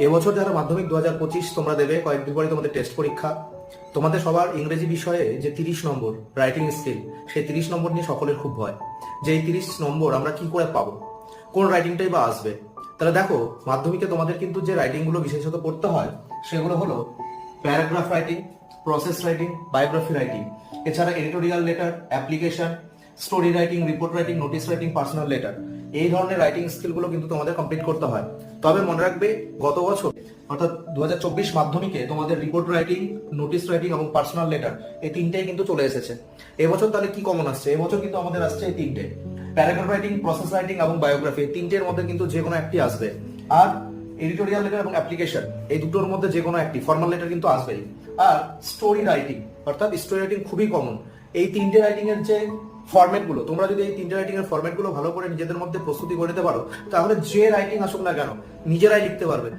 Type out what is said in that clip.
এবছর যারা মাধ্যমিক 2025 তোমরা দেবে, কয়েকদিন পরে তোমাদের টেস্ট পরীক্ষা। তোমাদের সবার ইংরেজি বিষয়ে যে 30 নম্বর রাইটিং স্কিল, সেই 30 নম্বর নিয়ে সকলের খুব ভয় যে এই 30 নম্বর আমরা কি করে পাবো, কোন রাইটিংটাই বা আসবে। তাহলে দেখো, মাধ্যমিকে তোমাদের কিন্তু যে রাইটিং গুলো বিশেষত পড়তে হয় সেগুলো হলো paragraph writing, process writing, biography writing, এছাড়া editorial letter, application, story writing, report writing, notice writing, personal letter. এই ধরনের রাইটিং স্কিলগুলো কিন্তু তোমাদের কমপ্লিট করতে হয়। তবে মনে রাখবে, গত বছর অর্থাৎ 2024 মাধ্যমিকে তোমাদের রিপোর্ট রাইটিং, নোটিস রাইটিং এবং পার্সোনাল লেটার এই তিনটেই কিন্তু চলে এসেছে। এবছর তাহলে কি কমন আসছে? এবছর কিন্তু আমাদের আসছে এই তিনটে, প্যারাগ্রাফ রাইটিং, প্রসেস রাইটিং এবং বায়োগ্রাফি। তিনটের মধ্যে কিন্তু যে কোনো একটি আসবে। আর এডিটোরিয়াল লেটার এবং অ্যাপ্লিকেশন, এই দুটোর মধ্যে যে কোনো একটি, ফর্মাল লেটার কিন্তু আসবেই। আর স্টোরি রাইটিং, অর্থাৎ স্টোরি রাইটিং খুবই কমন। এই তিনটে রাইটিং এর যে ফরম্যাট গুলো, তোমরা যদি এই তিনটে রাইটিং এর ফরম্যাট গুলো ভালো করে নিজেদের মধ্যে প্রস্তুতি করে নিতে পারো, তাহলে যে রাইটিং আসুক না কেন নিজেরাই লিখতে পারবে।